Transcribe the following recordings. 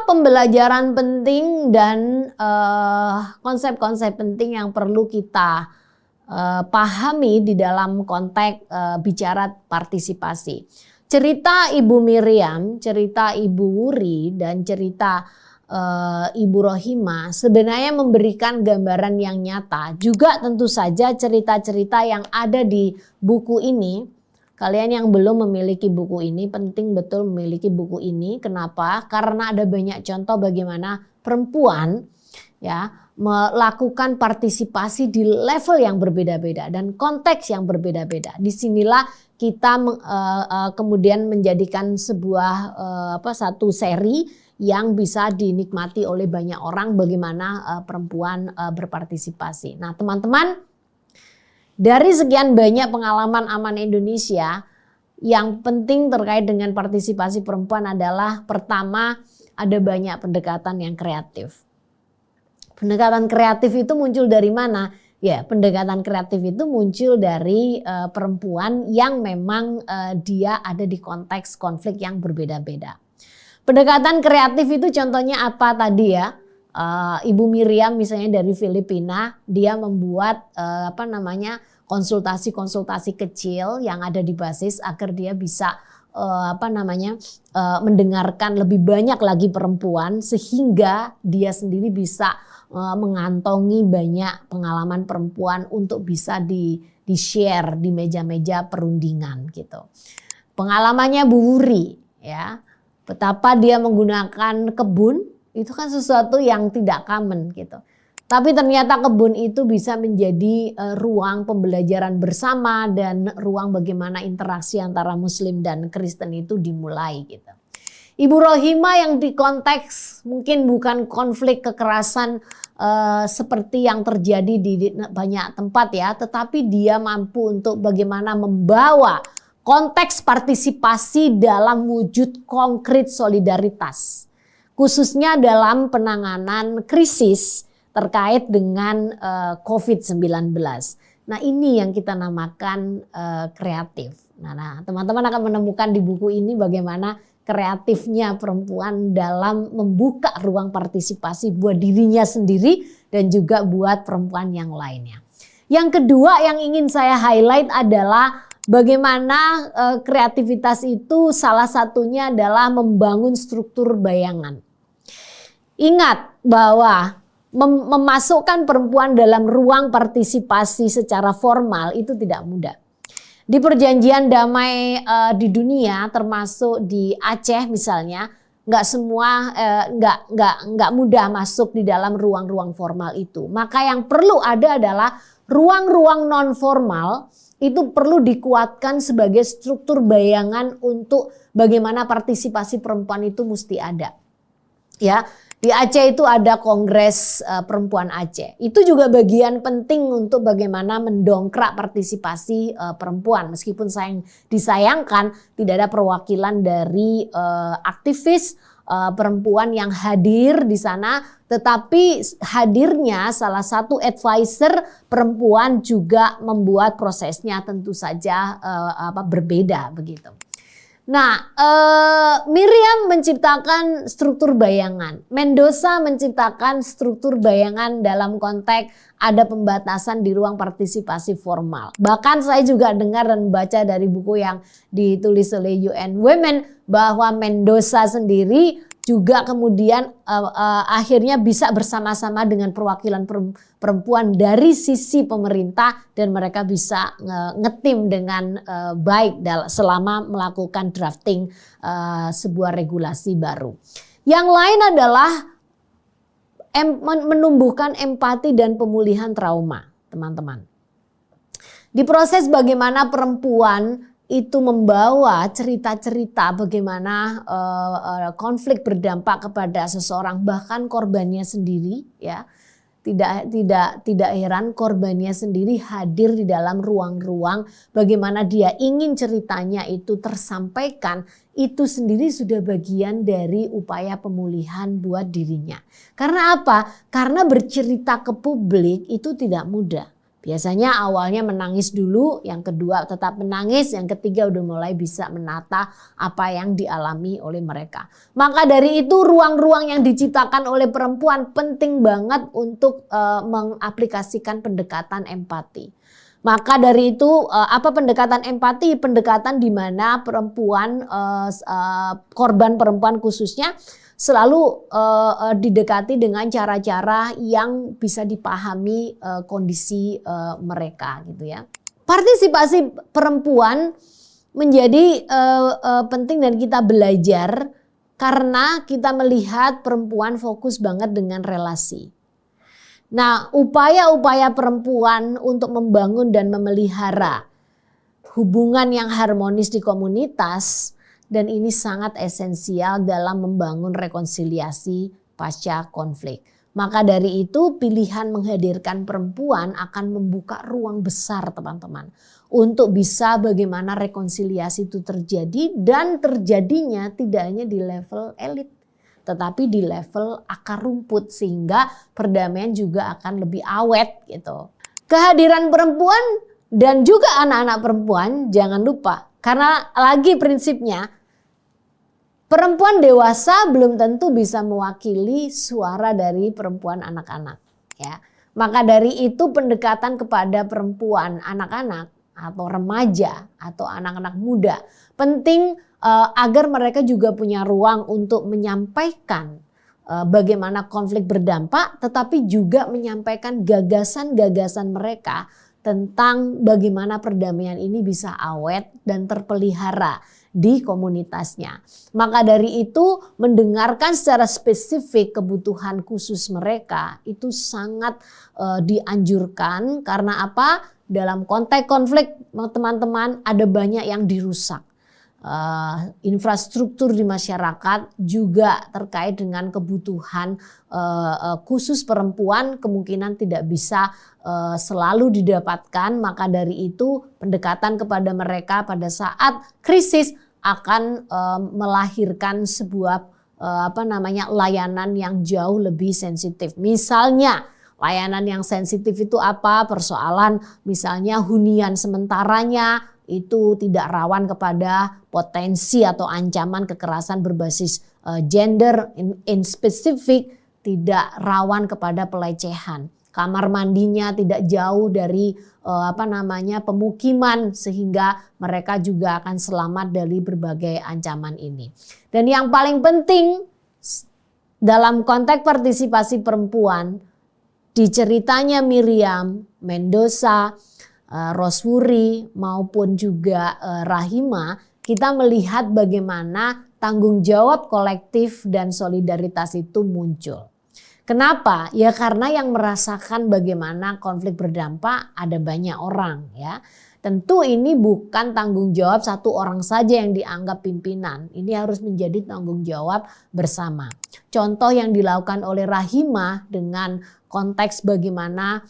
pembelajaran penting dan konsep-konsep penting yang perlu kita pahami di dalam konteks bicara partisipasi. Cerita Ibu Miriam, cerita Ibu Wuri, dan cerita Ibu Rohimah sebenarnya memberikan gambaran yang nyata. Juga tentu saja cerita-cerita yang ada di buku ini. Kalian yang belum memiliki buku ini, penting betul memiliki buku ini. Kenapa? Karena ada banyak contoh bagaimana perempuan ya melakukan partisipasi di level yang berbeda-beda dan konteks yang berbeda-beda. Disinilah kita kemudian menjadikan sebuah satu seri yang bisa dinikmati oleh banyak orang bagaimana perempuan berpartisipasi. Nah, teman-teman, dari sekian banyak pengalaman Aman Indonesia, yang penting terkait dengan partisipasi perempuan adalah pertama, ada banyak pendekatan yang kreatif. Pendekatan kreatif itu muncul dari mana? Ya, pendekatan kreatif itu muncul dari perempuan yang memang dia ada di konteks konflik yang berbeda-beda. Pendekatan kreatif itu contohnya apa tadi ya? Ibu Miriam misalnya dari Filipina, dia membuat konsultasi-konsultasi kecil yang ada di basis agar dia bisa mendengarkan lebih banyak lagi perempuan sehingga dia sendiri bisa mengantongi banyak pengalaman perempuan untuk bisa di-share di meja-meja perundingan gitu. Pengalamannya Bu Wuri ya, betapa dia menggunakan kebun. Itu kan sesuatu yang tidak common gitu. Tapi ternyata kebun itu bisa menjadi ruang pembelajaran bersama dan ruang bagaimana interaksi antara Muslim dan Kristen itu dimulai gitu. Ibu Rohimah yang di konteks mungkin bukan konflik kekerasan seperti yang terjadi di banyak tempat ya. Tetapi dia mampu untuk bagaimana membawa konteks partisipasi dalam wujud konkret solidaritas. Khususnya dalam penanganan krisis terkait dengan COVID-19. Nah, ini yang kita namakan kreatif. Nah, teman-teman akan menemukan di buku ini bagaimana kreatifnya perempuan dalam membuka ruang partisipasi buat dirinya sendiri dan juga buat perempuan yang lainnya. Yang kedua yang ingin saya highlight adalah bagaimana kreativitas itu salah satunya adalah membangun struktur bayangan. Ingat bahwa memasukkan perempuan dalam ruang partisipasi secara formal itu tidak mudah. Di perjanjian damai di dunia termasuk di Aceh misalnya, nggak semua nggak mudah masuk di dalam ruang-ruang formal itu. Maka yang perlu ada adalah ruang-ruang non formal itu perlu dikuatkan sebagai struktur bayangan untuk bagaimana partisipasi perempuan itu mesti ada. Ya, di Aceh itu ada Kongres Perempuan Aceh. Itu juga bagian penting untuk bagaimana mendongkrak partisipasi perempuan. Meskipun disayangkan tidak ada perwakilan dari aktivis perempuan yang hadir di sana, tetapi hadirnya salah satu advisor perempuan juga membuat prosesnya tentu saja berbeda begitu. Nah, Miriam menciptakan struktur bayangan, Mendoza menciptakan struktur bayangan dalam konteks ada pembatasan di ruang partisipasi formal. Bahkan saya juga dengar dan baca dari buku yang ditulis oleh UN Women bahwa Mendoza sendiri juga kemudian akhirnya bisa bersama-sama dengan perwakilan perempuan dari sisi pemerintah dan mereka bisa ngetim dengan baik selama melakukan drafting sebuah regulasi baru. Yang lain adalah menumbuhkan empati dan pemulihan trauma, teman-teman. Di proses bagaimana perempuan itu membawa cerita-cerita bagaimana konflik berdampak kepada seseorang bahkan korbannya sendiri ya. Tidak heran korbannya sendiri hadir di dalam ruang-ruang bagaimana dia ingin ceritanya itu tersampaikan, itu sendiri sudah bagian dari upaya pemulihan buat dirinya. Karena apa? Karena bercerita ke publik itu tidak mudah. Biasanya awalnya menangis dulu, yang kedua tetap menangis, yang ketiga udah mulai bisa menata apa yang dialami oleh mereka. Maka dari itu ruang-ruang yang diciptakan oleh perempuan penting banget untuk mengaplikasikan pendekatan empati. Maka dari itu apa pendekatan empati? Pendekatan di mana perempuan, korban perempuan khususnya selalu didekati dengan cara-cara yang bisa dipahami kondisi mereka gitu ya. Partisipasi perempuan menjadi penting dan kita belajar karena kita melihat perempuan fokus banget dengan relasi. Nah, upaya-upaya perempuan untuk membangun dan memelihara hubungan yang harmonis di komunitas, dan ini sangat esensial dalam membangun rekonsiliasi pasca konflik. Maka dari itu pilihan menghadirkan perempuan akan membuka ruang besar teman-teman. Untuk bisa bagaimana rekonsiliasi itu terjadi dan terjadinya tidak hanya di level elit. Tetapi di level akar rumput sehingga perdamaian juga akan lebih awet gitu. Kehadiran perempuan dan juga anak-anak perempuan jangan lupa. Karena lagi prinsipnya perempuan dewasa belum tentu bisa mewakili suara dari perempuan anak-anak. Ya. Maka dari itu pendekatan kepada perempuan anak-anak atau remaja atau anak-anak muda penting agar mereka juga punya ruang untuk menyampaikan bagaimana konflik berdampak, tetapi juga menyampaikan gagasan-gagasan mereka tentang bagaimana perdamaian ini bisa awet dan terpelihara di komunitasnya. Maka dari itu mendengarkan secara spesifik kebutuhan khusus mereka itu sangat dianjurkan. Karena apa? Dalam konteks konflik teman-teman ada banyak yang dirusak. Infrastruktur di masyarakat juga terkait dengan kebutuhan khusus perempuan kemungkinan tidak bisa selalu didapatkan. Maka dari itu pendekatan kepada mereka pada saat krisis akan melahirkan sebuah layanan yang jauh lebih sensitif. Misalnya layanan yang sensitif itu apa? Persoalan misalnya hunian sementaranya itu tidak rawan kepada potensi atau ancaman kekerasan berbasis gender in specific, tidak rawan kepada pelecehan. Kamar mandinya tidak jauh dari pemukiman sehingga mereka juga akan selamat dari berbagai ancaman ini. Dan yang paling penting dalam konteks partisipasi perempuan di ceritanya Miriam, Mendoza, Roswuri maupun juga Rahima, kita melihat bagaimana tanggung jawab kolektif dan solidaritas itu muncul. Kenapa? Ya karena yang merasakan bagaimana konflik berdampak ada banyak orang ya. Tentu ini bukan tanggung jawab satu orang saja yang dianggap pimpinan. Ini harus menjadi tanggung jawab bersama. Contoh yang dilakukan oleh Rahima dengan konteks bagaimana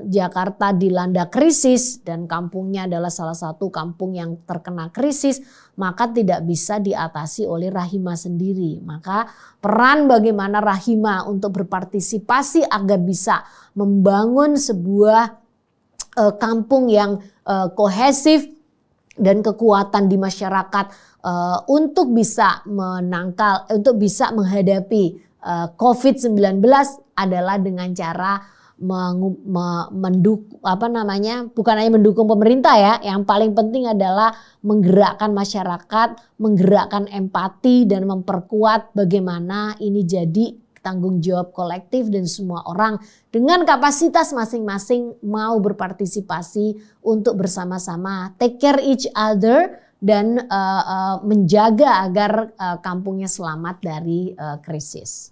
Jakarta dilanda krisis dan kampungnya adalah salah satu kampung yang terkena krisis, maka tidak bisa diatasi oleh Rahima sendiri. Maka peran bagaimana Rahima untuk berpartisipasi agar bisa membangun sebuah kampung yang kohesif dan kekuatan di masyarakat untuk bisa menghadapi COVID-19 adalah dengan cara bukan hanya mendukung pemerintah ya, yang paling penting adalah menggerakkan masyarakat, menggerakkan empati dan memperkuat bagaimana ini jadi tanggung jawab kolektif dan semua orang dengan kapasitas masing-masing mau berpartisipasi untuk bersama-sama take care each other dan menjaga agar kampungnya selamat dari krisis.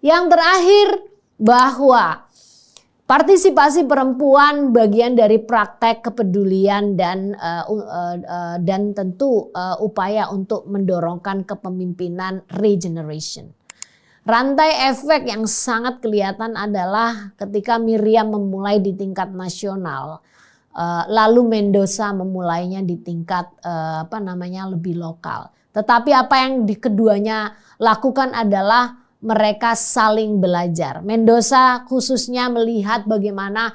Yang terakhir, bahwa partisipasi perempuan bagian dari praktek kepedulian dan tentu upaya untuk mendorongkan kepemimpinan regeneration. Rantai efek yang sangat kelihatan adalah ketika Miriam memulai di tingkat nasional, lalu Mendoza memulainya di tingkat lebih lokal. Tetapi apa yang keduanya lakukan adalah mereka saling belajar. Mendoza khususnya melihat bagaimana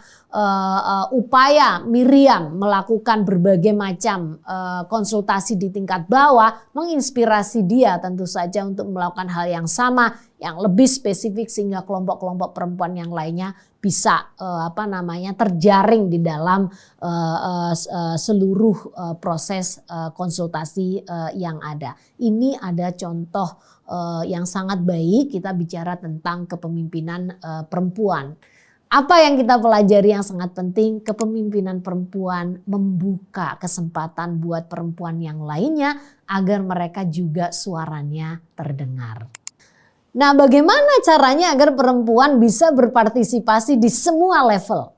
upaya Miriam melakukan berbagai macam konsultasi di tingkat bawah menginspirasi dia tentu saja untuk melakukan hal yang sama, yang lebih spesifik sehingga kelompok-kelompok perempuan yang lainnya bisa terjaring di dalam seluruh proses konsultasi yang ada. Ini ada contoh yang sangat baik, kita bicara tentang kepemimpinan perempuan. Apa yang kita pelajari yang sangat penting? Kepemimpinan perempuan membuka kesempatan buat perempuan yang lainnya agar mereka juga suaranya terdengar. Nah, bagaimana caranya agar perempuan bisa berpartisipasi di semua level?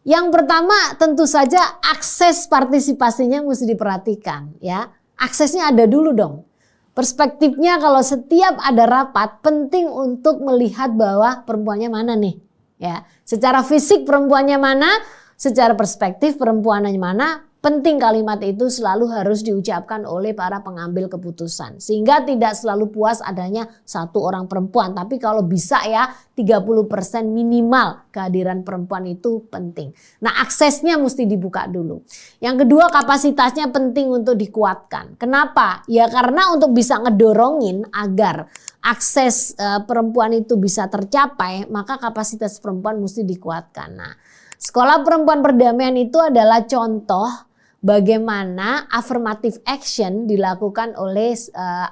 Yang pertama tentu saja akses partisipasinya mesti diperhatikan ya. Aksesnya ada dulu dong. Perspektifnya kalau setiap ada rapat penting untuk melihat bahwa perempuannya mana nih. Ya, secara fisik perempuannya mana, secara perspektif perempuannya mana, penting kalimat itu selalu harus diucapkan oleh para pengambil keputusan. Sehingga tidak selalu puas adanya satu orang perempuan. Tapi kalau bisa ya 30% minimal kehadiran perempuan itu penting. Nah, aksesnya mesti dibuka dulu. Yang kedua, kapasitasnya penting untuk dikuatkan. Kenapa? Ya karena untuk bisa ngedorongin agar akses perempuan itu bisa tercapai, maka kapasitas perempuan mesti dikuatkan. Nah, Sekolah Perempuan Perdamaian itu adalah contoh bagaimana affirmative action dilakukan oleh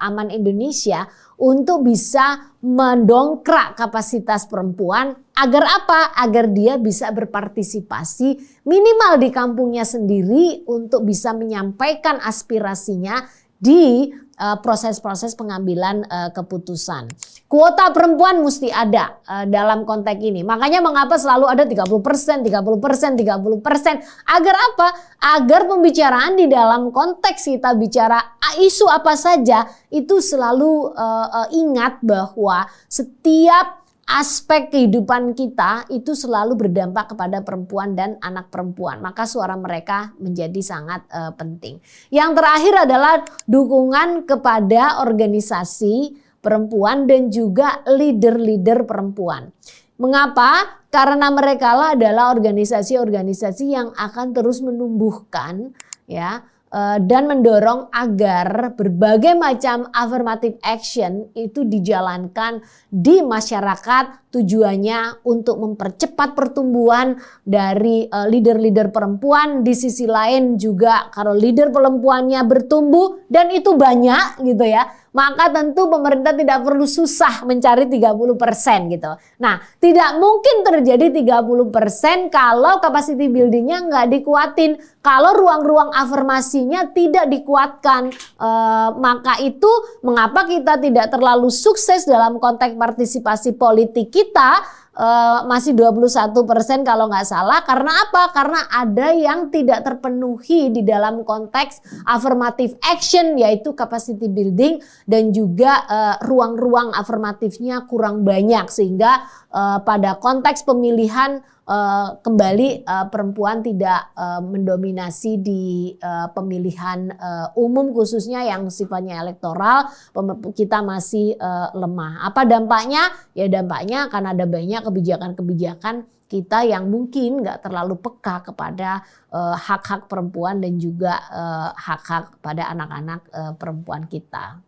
Aman Indonesia untuk bisa mendongkrak kapasitas perempuan agar apa? Agar dia bisa berpartisipasi minimal di kampungnya sendiri untuk bisa menyampaikan aspirasinya di proses-proses pengambilan keputusan. Kuota perempuan mesti ada dalam konteks ini. Makanya mengapa selalu ada 30%, 30%, 30%. Agar apa? Agar pembicaraan di dalam konteks kita bicara isu apa saja itu selalu ingat bahwa setiap aspek kehidupan kita itu selalu berdampak kepada perempuan dan anak perempuan. Maka suara mereka menjadi sangat penting. Yang terakhir adalah dukungan kepada organisasi perempuan dan juga leader-leader perempuan. Mengapa? Karena mereka lah adalah organisasi-organisasi yang akan terus menumbuhkan ya dan mendorong agar berbagai macam affirmative action itu dijalankan di masyarakat, tujuannya untuk mempercepat pertumbuhan dari leader-leader perempuan. Di sisi lain juga kalau leader perempuannya bertumbuh dan itu banyak gitu ya, maka tentu pemerintah tidak perlu susah mencari 30% gitu. Nah, tidak mungkin terjadi 30% kalau capacity buildingnya nggak dikuatin. Kalau ruang-ruang afirmasinya tidak dikuatkan, maka itu mengapa kita tidak terlalu sukses dalam konteks partisipasi politik kita, masih 21% kalau nggak salah. Karena apa? Karena ada yang tidak terpenuhi di dalam konteks affirmative action, yaitu capacity building, dan juga ruang-ruang afirmatifnya kurang banyak, sehingga pada konteks pemilihan kembali perempuan tidak mendominasi di pemilihan umum khususnya yang sifatnya elektoral. Kita masih lemah. Apa dampaknya? Ya dampaknya akan ada banyak kebijakan-kebijakan kita yang mungkin nggak terlalu peka kepada hak-hak perempuan dan juga hak-hak pada anak-anak perempuan kita.